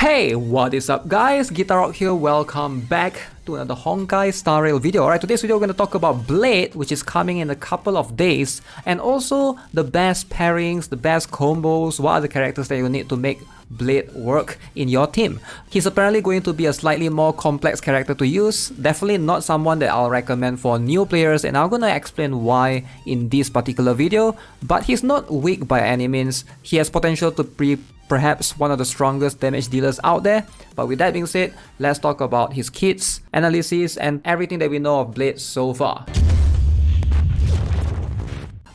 Hey, what is up guys? GuitarRock here, welcome back to another Honkai Star Rail video. Alright, today's video we're going to talk about Blade, which is coming in a couple of days, and also the best pairings, the best combos, what are the characters that you need to make Blade work in your team. He's apparently going to be a slightly more complex character to use, definitely not someone that I'll recommend for new players, and I'm gonna explain why in this particular video. But he's not weak by any means. He has potential to be perhaps one of the strongest damage dealers out there. But with that being said, let's talk about his kits, analysis, and everything that we know of Blade so far.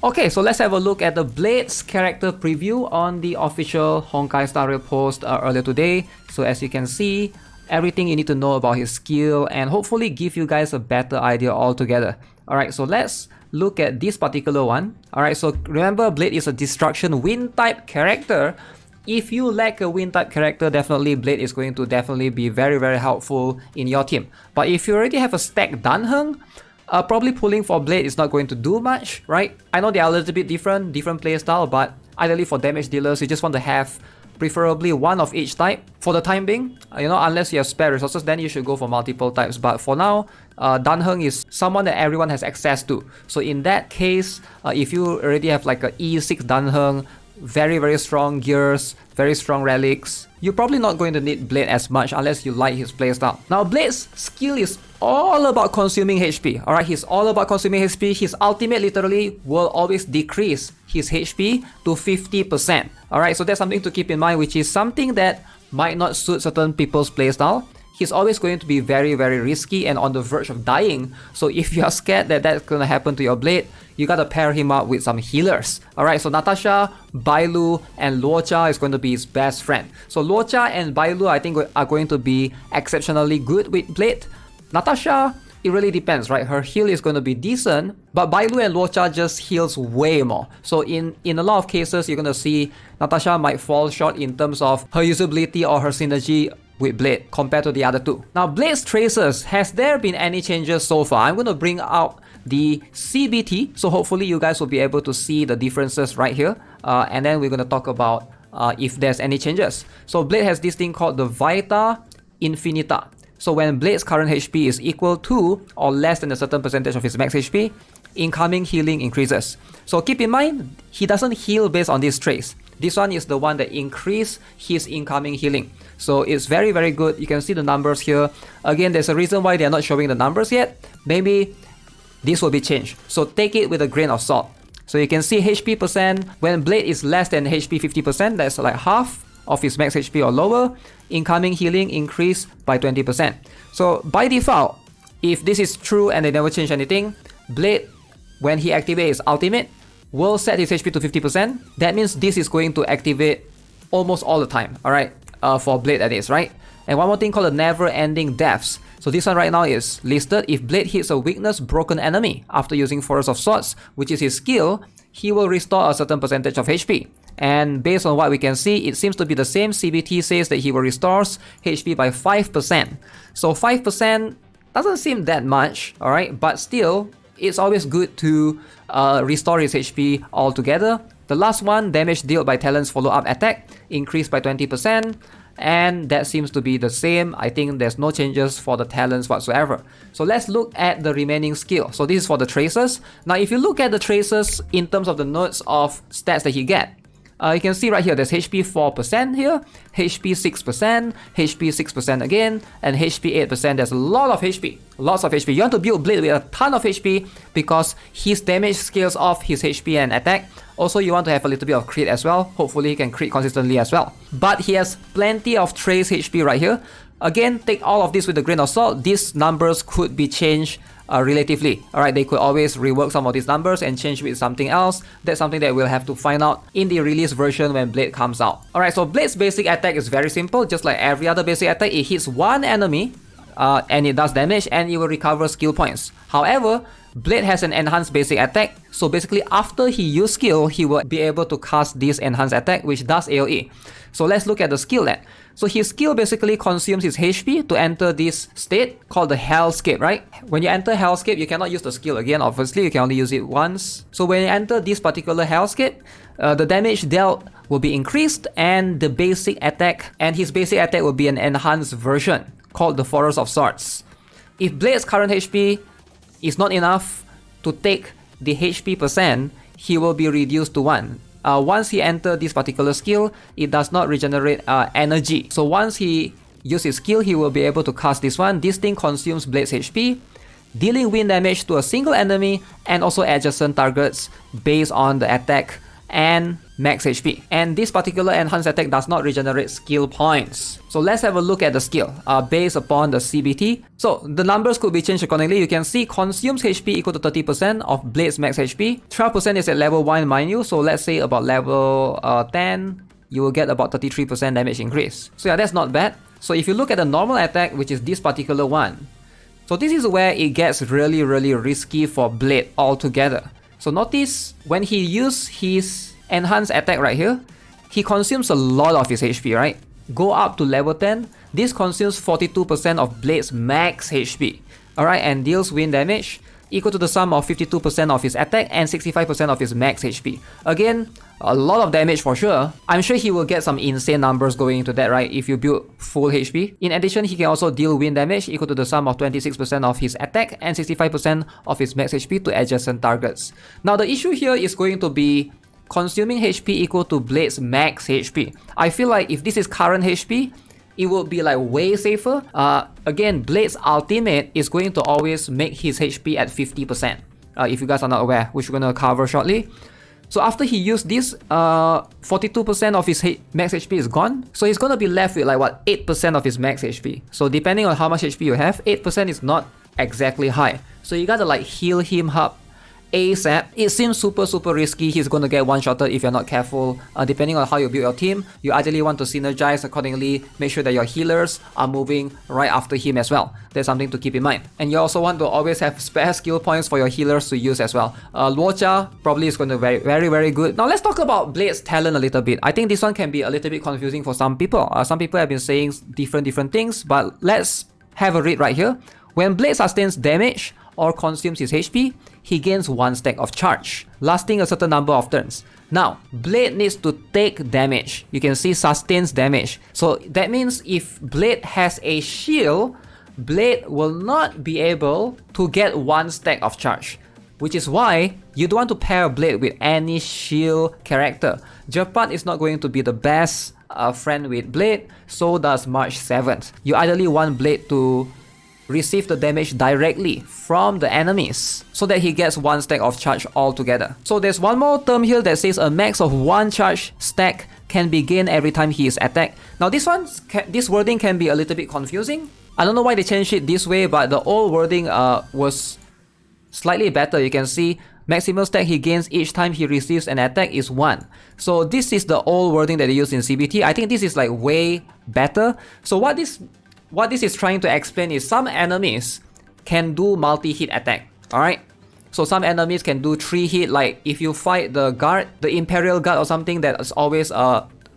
Okay, so let's have a look at the Blade's character preview on the official Honkai Star Rail post earlier today. So as you can see, everything you need to know about his skill and hopefully give you guys a better idea altogether. Alright, so let's look at this particular one. Alright, so remember Blade is a destruction wind type character. If you lack a wind type character, definitely Blade is going to be very helpful in your team. But if you already have a stack Danheng, probably pulling for Blade is not going to do much, right? I know they are a little bit different playstyle, but ideally for damage dealers, you just want to have preferably one of each type for the time being. Unless you have spare resources, then you should go for multiple types. But for now, Danheng is someone that everyone has access to. So in that case, if you already have like a E6 Danheng, very strong gears, very strong relics, you're probably not going to need Blade as much unless you like his playstyle. Now Blade's skill is all about consuming HP. Alright, he's all about consuming HP. His ultimate literally will always decrease his HP to 50%. Alright, so that's something to keep in mind, which is something that might not suit certain people's playstyle. He's always going to be very risky and on the verge of dying. So if you are scared that that's gonna happen to your Blade, you gotta pair him up with some healers. Alright, so Natasha, Bailu, and Luocha is going to be his best friend. So Luocha and Bailu I think are going to be exceptionally good with Blade. Natasha, it really depends, right? Her heal is going to be decent, but Bailu and Luocha just heals way more. So in a lot of cases, you're going to see Natasha might fall short in terms of her usability or her synergy with Blade compared to the other two. Now Blade's traces, has there been any changes so far? I'm going to bring out the CBT, so hopefully you guys will be able to see the differences right here, and then we're going to talk about if there's any changes. So Blade has this thing called the Vita Infinita. So when Blade's current HP is equal to or less than a certain percentage of his max HP, incoming healing increases. So keep in mind, he doesn't heal based on this trace. This one is the one that increases his incoming healing. So it's very good. You can see the numbers here. Again, there's a reason why they're not showing the numbers yet. Maybe this will be changed. So take it with a grain of salt. So you can see HP percent, when Blade is less than HP 50%, that's like half of his max HP or lower, incoming healing increase by 20%. So by default, if this is true and they never change anything, Blade, when he activates his ultimate, will set his HP to 50%. That means this is going to activate almost all the time, alright? For Blade that is, right? And one more thing called the never-ending deaths. So this one right now is listed. If Blade hits a weakness broken enemy after using Forest of Swords, which is his skill, he will restore a certain percentage of HP. And based on what we can see, it seems to be the same. CBT says that he will restore HP by 5%. So 5% doesn't seem that much, alright? But still, it's always good to restore his HP altogether. The last one, damage dealt by Talon's follow-up attack, increased by 20%. And that seems to be the same. I think there's no changes for the talents whatsoever. So let's look at the remaining skill. So this is for the traces. Now if you look at the traces in terms of the nodes of stats that he get, you can see right here there's HP 4% here, HP 6%, HP 6% again, and HP 8%. There's a lot of HP, lots of HP. You want to build Blade with a ton of HP because his damage scales off his HP and attack. Also, you want to have a little bit of crit as well. Hopefully he can crit consistently as well. But he has plenty of trace HP right here. Again, take all of this with a grain of salt. These numbers could be changed relatively. Alright, they could always rework some of these numbers and change with something else. That's something that we'll have to find out in the release version when Blade comes out. Alright, so Blade's basic attack is very simple. Just like every other basic attack, it hits one enemy and it does damage and it will recover skill points. However, Blade has an enhanced basic attack, so basically after he uses skill, he will be able to cast this enhanced attack which does AoE. So let's look at the skill then. So his skill basically consumes his HP to enter this state called the Hellscape, right? When you enter Hellscape, you cannot use the skill again, obviously, you can only use it once. So when you enter this particular Hellscape, the damage dealt will be increased and the basic attack, and his basic attack will be an enhanced version called the Forest of Swords. If Blade's current HP is not enough to take the HP percent, he will be reduced to 1. Once he enters this particular skill, it does not regenerate energy. So once he uses his skill, he will be able to cast this one. This thing consumes Blade's HP, dealing wind damage to a single enemy and also adjacent targets based on the attack and max HP. And this particular enhanced attack does not regenerate skill points. So let's have a look at the skill based upon the CBT. So the numbers could be changed accordingly. You can see consumes HP equal to 30% of Blade's max HP. 12% is at level 1, mind you. So let's say about level 10, you will get about 33% damage increase. So yeah, that's not bad. So if you look at the normal attack, which is this particular one, so this is where it gets really risky for Blade altogether. So notice when he uses his enhanced attack right here, he consumes a lot of his HP, right? Go up to level 10, this consumes 42% of Blade's max HP, alright, and deals wind damage equal to the sum of 52% of his attack and 65% of his max HP. Again, a lot of damage for sure. I'm sure he will get some insane numbers going into that, right, if you build full HP. In addition, he can also deal wind damage equal to the sum of 26% of his attack and 65% of his max HP to adjacent targets. Now the issue here is going to be consuming HP equal to Blade's max HP. I feel like if this is current HP, it will be like way safer. Again, Blade's ultimate is going to always make his HP at 50%. If you guys are not aware, which we're going to cover shortly. So after he used this, 42% of his max HP is gone. So he's going to be left with like what, 8% of his max HP. So depending on how much HP you have, 8% is not exactly high. So you gotta like heal him up ASAP. It seems super risky. He's going to get one-shotted if you're not careful. Depending on how you build your team, you ideally want to synergize accordingly. Make sure that your healers are moving right after him as well. There's something to keep in mind. And you also want to always have spare skill points for your healers to use as well. Luocha probably is going to be very good. Now let's talk about Blade's talent a little bit. I think this one can be a little bit confusing for some people. Some people have been saying different things, but let's have a read right here. When Blade sustains damage or consumes his HP, he gains 1 stack of charge, lasting a certain number of turns. Now, Blade needs to take damage. You can see sustains damage. So that means if Blade has a shield, Blade will not be able to get 1 stack of charge. Which is why you don't want to pair Blade with any shield character. Japan is not going to be the best friend with Blade, so does March 7th. You ideally want Blade to receive the damage directly from the enemies so that he gets 1 stack of charge altogether. So there's one more term here that says a max of 1 charge stack can be gained every time he is attacked. Now this wording can be a little bit confusing. I don't know why they changed it this way, but the old wording was slightly better. You can see maximum stack he gains each time he receives an attack is 1. So this is the old wording that they use in CBT. I think this is like way better. So what this is trying to explain is some enemies can do multi-hit attack, alright? So some enemies can do 3 hit, like if you fight the guard, the Imperial Guard or something that is always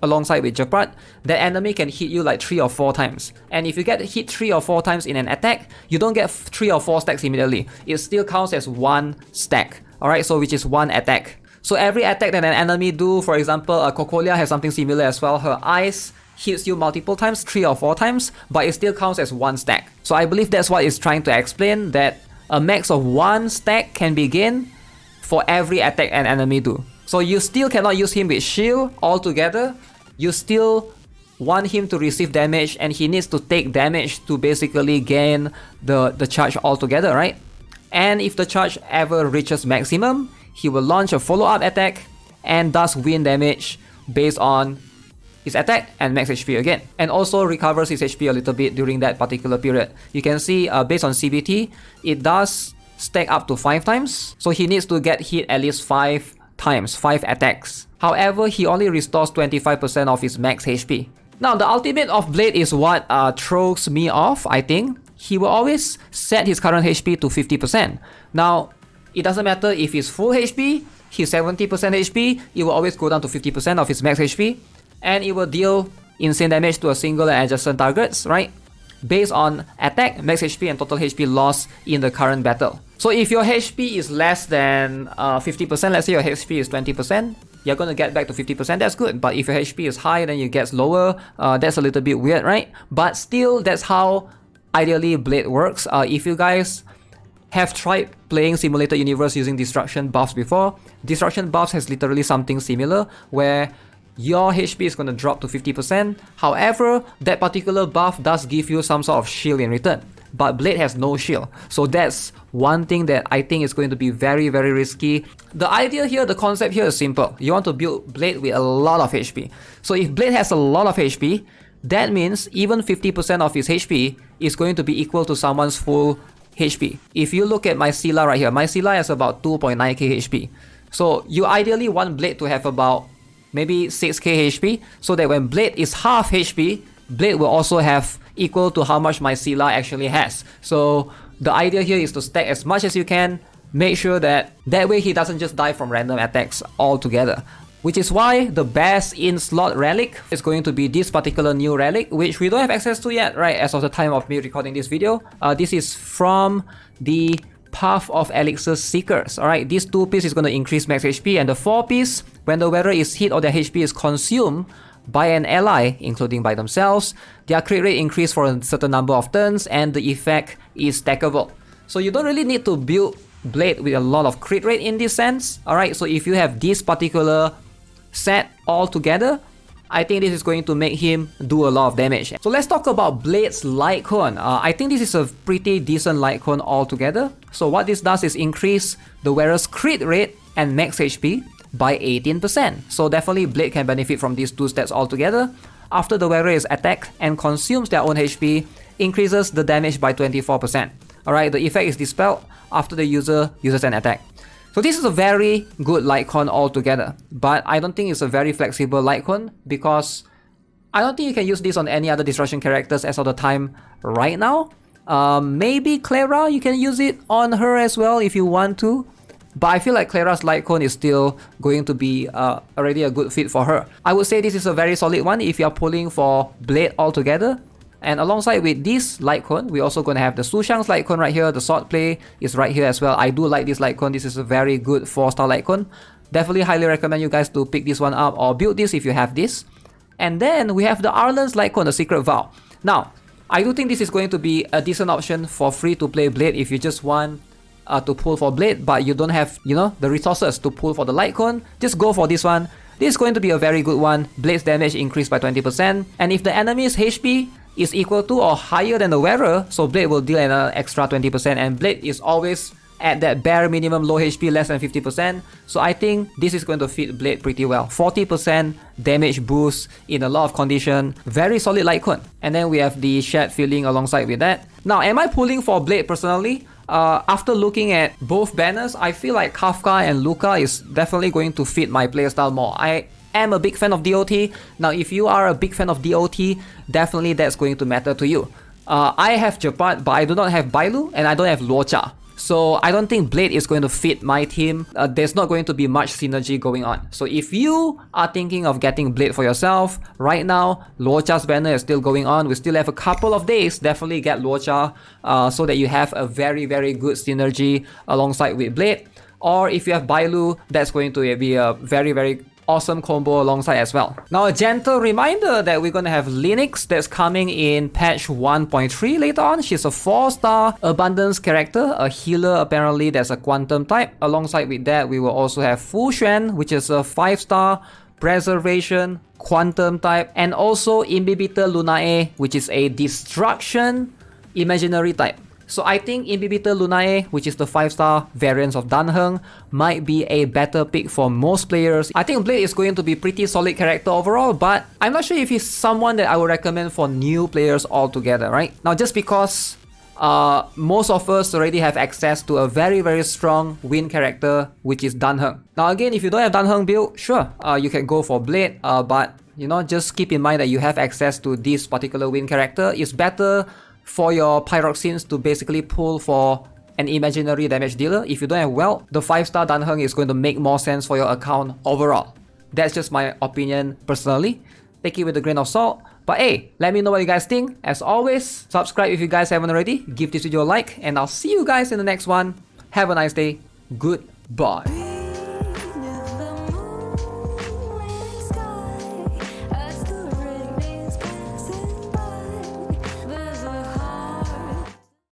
alongside with Japrat, that enemy can hit you like 3 or 4 times. And if you get hit 3 or 4 times in an attack, you don't get 3 or 4 stacks immediately. It still counts as 1 stack, alright? So which is 1 attack. So every attack that an enemy do, for example, Cocolia has something similar as well. Her eyes hits you multiple times, 3 or 4 times, but it still counts as 1 stack. So I believe that's what it's trying to explain, that a max of 1 stack can be gained for every attack an enemy do. So you still cannot use him with shield altogether. You still want him to receive damage and he needs to take damage to basically gain the charge altogether, right? And if the charge ever reaches maximum, he will launch a follow-up attack and does wind damage based on his attack and max HP again, and also recovers his HP a little bit during that particular period. You can see based on CBT, it does stack up to 5 times, so he needs to get hit at least 5 times, 5 attacks. However, he only restores 25% of his max HP. Now the ultimate of Blade is what throws me off, I think. He will always set his current HP to 50%. Now, it doesn't matter if he's full HP, he's 70% HP, it will always go down to 50% of his max HP. And it will deal insane damage to a single and adjacent targets, right? Based on attack, max HP and total HP loss in the current battle. So if your HP is less than 50%, let's say your HP is 20%, you're going to get back to 50%, that's good. But if your HP is high, then you get lower, that's a little bit weird, right? But still, that's how ideally Blade works. If you guys have tried playing Simulated Universe using destruction buffs before, destruction buffs has literally something similar where your HP is going to drop to 50%. However, that particular buff does give you some sort of shield in return. But Blade has no shield. So that's one thing that I think is going to be very, very risky. The idea here, the concept here is simple. You want to build Blade with a lot of HP. So if Blade has a lot of HP, that means even 50% of his HP is going to be equal to someone's full HP. If you look at my Scylla right here, my Scylla has about 2.9k HP. So you ideally want Blade to have about maybe 6k HP, so that when Blade is half HP, Blade will also have equal to how much my Scylla actually has. So the idea here is to stack as much as you can, make sure that way he doesn't just die from random attacks altogether. Which is why the best in-slot relic is going to be this particular new relic, which we don't have access to yet, right, as of the time of me recording this video. This is from the Path of Elixir Seekers. Alright, this 2-piece is going to increase max HP, and the 4-piece, when the wearer is hit or their HP is consumed by an ally, including by themselves, their crit rate increase for a certain number of turns, and the effect is stackable. So you don't really need to build Blade with a lot of crit rate in this sense. Alright, so if you have this particular set all together, I think this is going to make him do a lot of damage. So let's talk about Blade's light cone. I think this is a pretty decent light cone altogether. So what this does is increase the wearer's crit rate and max HP by 18%. So definitely Blade can benefit from these two stats altogether. After the wearer is attacked and consumes their own HP, increases the damage by 24%. Alright, the effect is dispelled after the user uses an attack. So this is a very good light cone altogether, but I don't think it's a very flexible light cone because I don't think you can use this on any other destruction characters as of the time right now. Maybe Clara, you can use it on her as well if you want to, but I feel like Clara's light cone is still going to be already a good fit for her. I would say this is a very solid one if you are pulling for Blade altogether. And alongside with this light cone, we're also going to have the Sushang's light cone right here. The sword play is right here as well. I do like this light cone. This is a very good 4-star light cone. Definitely highly recommend you guys to pick this one up or build this if you have this. And then we have the Arlen's light cone, the Secret Vow. Now, I do think this is going to be a decent option for free-to-play Blade if you just want to pull for Blade, but you don't have, the resources to pull for the light cone. Just go for this one. This is going to be a very good one. Blade's damage increased by 20%. And if the enemy's HP is equal to or higher than the wearer, so Blade will deal an extra 20%, and Blade is always at that bare minimum low HP less than 50%, so I think this is going to fit Blade pretty well. 40% damage boost in a lot of condition, very solid light cone. And then we have the shared feeling alongside with that. Now, am I pulling for Blade personally? After looking at both banners, I feel like Kafka and Luca is definitely going to fit my playstyle more. I am a big fan of DOT. Now, if you are a big fan of DOT, definitely that's going to matter to you. I have Japat, but I do not have Bailu and I don't have Luocha. So I don't think Blade is going to fit my team. There's not going to be much synergy going on. So if you are thinking of getting Blade for yourself, right now, Luocha's banner is still going on. We still have a couple of days. Definitely get Luocha so that you have a very, very good synergy alongside with Blade. Or if you have Bailu, that's going to be a very, very awesome combo alongside as well. Now, a gentle reminder that we're going to have Linux that's coming in patch 1.3 later on. She's a 4-star abundance character, a healer apparently that's a quantum type. Alongside with that, we will also have Fu Xuan, which is a 5-star preservation quantum type, and also Imbibitor Lunae, which is a destruction imaginary type. So I think Imbibitor Lunae, which is the 5-star variant of Danheng, might be a better pick for most players. I think Blade is going to be pretty solid character overall, but I'm not sure if he's someone that I would recommend for new players altogether, right? Now, just because most of us already have access to a very, very strong win character, which is Danheng. Now again, if you don't have Danheng build, sure, you can go for Blade, but just keep in mind that you have access to this particular win character. It's better for your Pyroxenes to basically pull for an imaginary damage dealer. If you don't have Welt, the 5-star Danheng is going to make more sense for your account overall. That's just my opinion personally. take it with a grain of salt. But hey, let me know what you guys think. As always, subscribe if you guys haven't already, give this video a like, and I'll see you guys in the next one. Have a nice day. Goodbye.